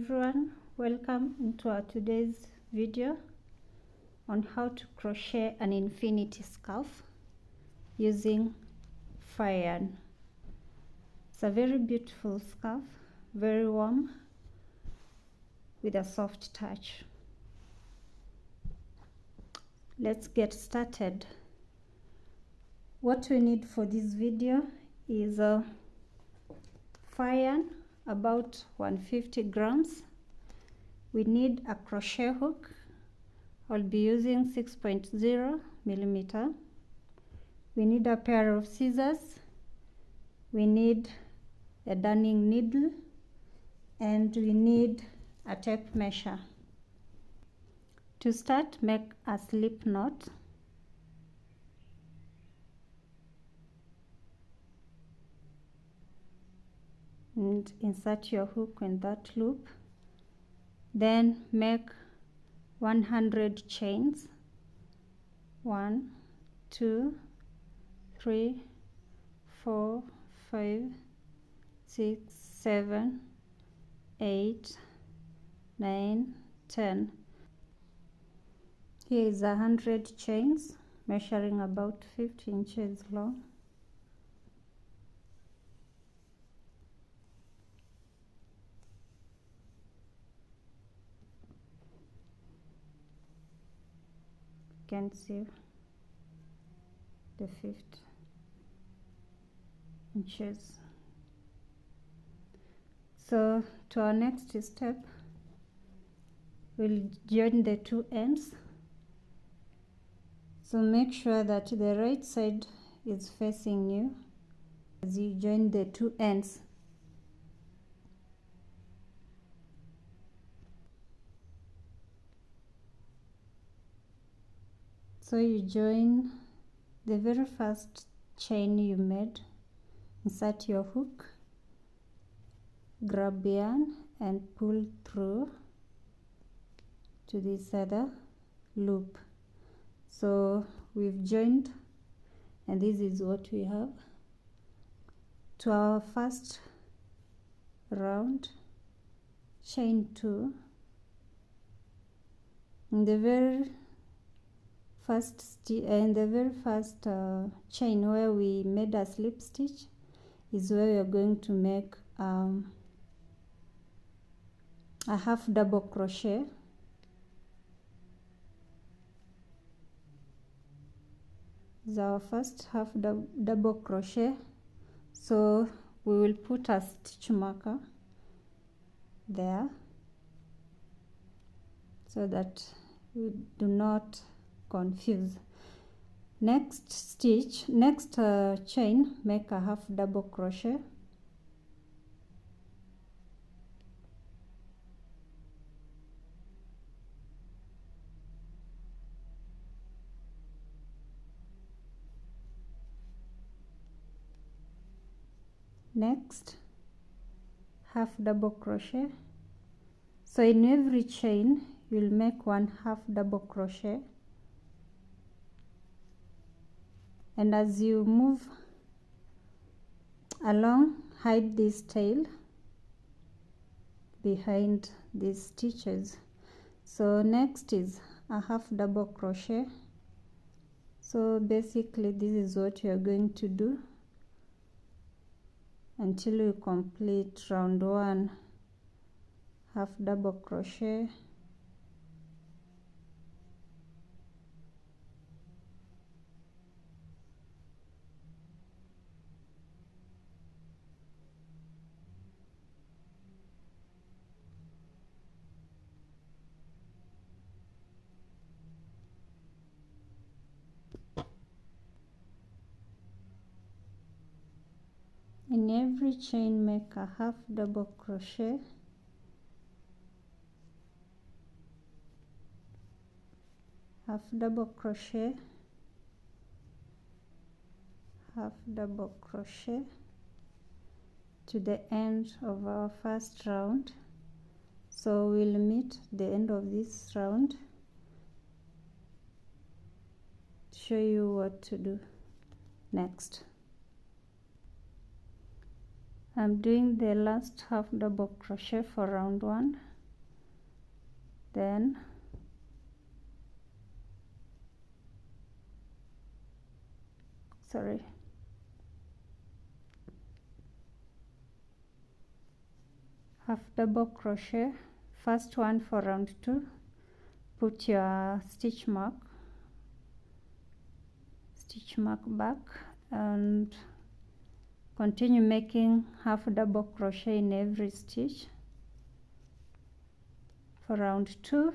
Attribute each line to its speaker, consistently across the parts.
Speaker 1: everyone, welcome into our today's video on how to crochet an infinity scarf using fire yarn. It's a very beautiful scarf, very warm with a soft touch. Let's get started. What we need for this video is a fire yarn, about 150 grams. We need a crochet hook. I'll be using 6.0 millimeter. We need a pair of scissors. We need a darning needle, and we need a tape measure. To start, make a slip knot. And insert your hook in that loop. Then make 100 chains. 1, 2, 3, 4, 5, 6, 7, 8, 9, 10. Here is 100 chains measuring about 50 inches long. You can see the 50 inches. So to our next step, we'll join the two ends. So make sure that the right side is facing you as you join the two ends. So you join the very first chain you made, insert your hook, grab yarn and pull through to this other loop. So we've joined, and this is what we have. To our first round, chain 2. In the very first chain where we made a slip stitch is where we are going to make a half double crochet. This is our first half double crochet, so we will put a stitch marker there so that we do not confuse. Next chain, make a half double crochet. Next, half double crochet. So in every chain you'll make one half double crochet, and as you move along, hide this tail behind these stitches. So next is a half double crochet. So basically this is what you are going to do until you complete round 1, half double crochet, in every chain make a half double crochet, half double crochet, half double crochet to the end of our first round. So we'll meet the end of this round to show you what to do next. I'm doing the last half double crochet for round 1. then half double crochet, first one for round 2, put your stitch mark back and continue making half double crochet in every stitch for round 2.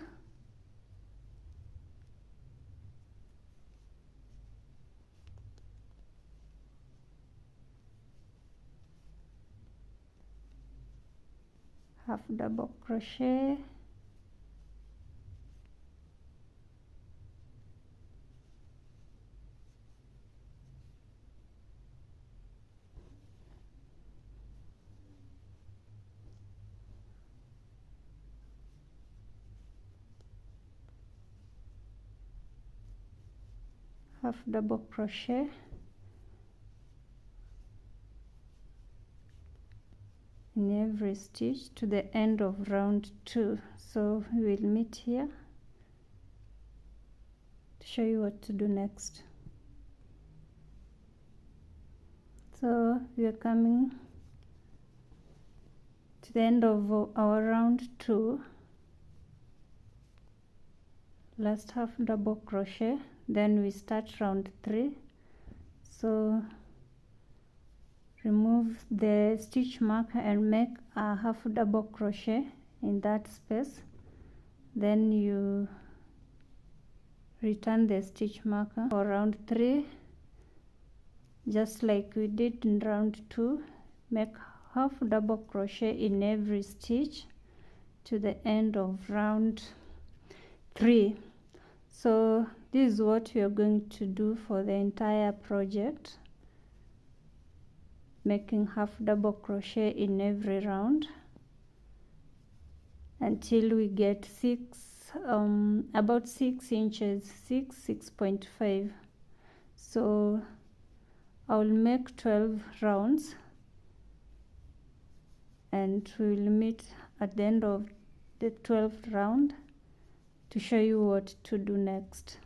Speaker 1: Half double crochet, half double crochet, in every stitch to the end of round 2. So we will meet here to show you what to do next. So we are coming to the end of our round 2, last half double crochet, then we start round 3. So remove the stitch marker and make a half double crochet in that space, then you return the stitch marker for round 3, just like we did in round 2. Make half double crochet in every stitch to the end of round 3. So this is what we are going to do for the entire project, making half double crochet in every round until we get about 6 inches, 6.5. So I'll make 12 rounds and we will meet at the end of the 12th round to show you what to do next.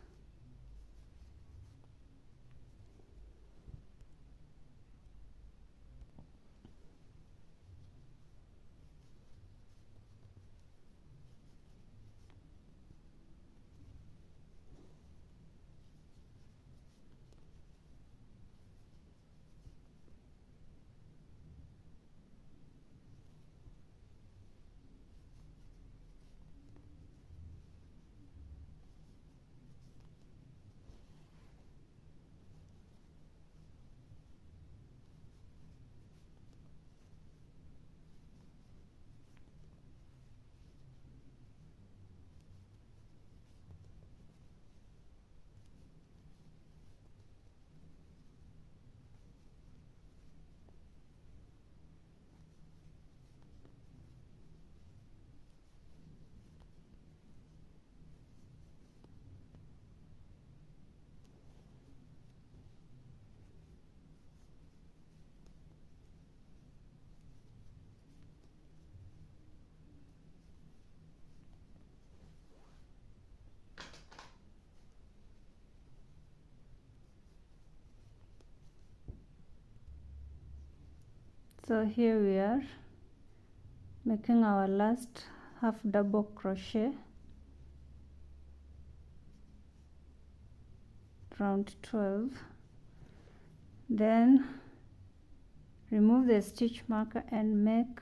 Speaker 1: So here we are making our last half double crochet, round 12. Then remove the stitch marker and make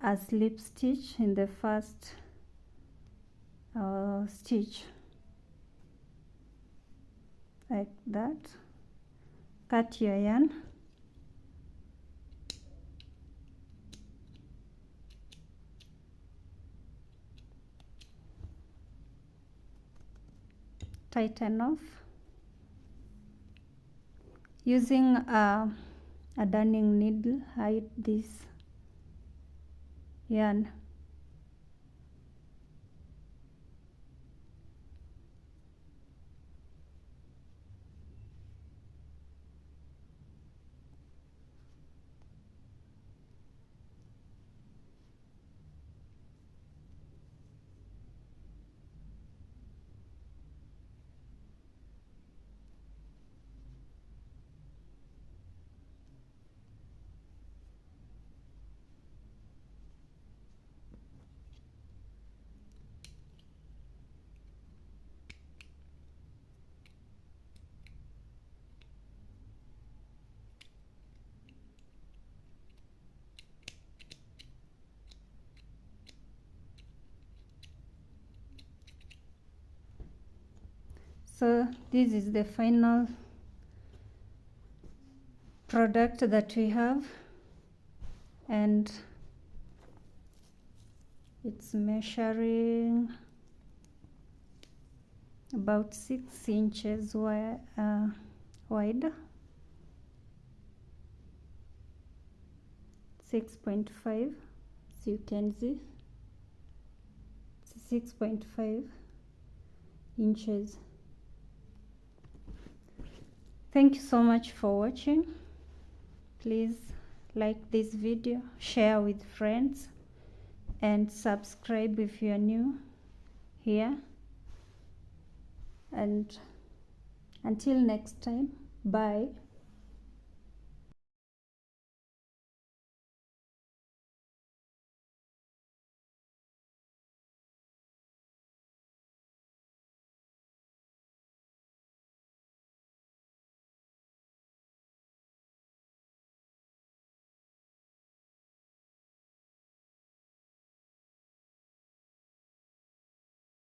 Speaker 1: a slip stitch in the first stitch, like that. Cut your yarn, tighten off using a darning needle. Hide this yarn. So this is the final product that we have, and it's measuring about 6 inches wide, 6.5, so you can see 6.5 inches. Thank you so much for watching. Please like this video, share with friends, and subscribe if you are new here. And until next time, bye.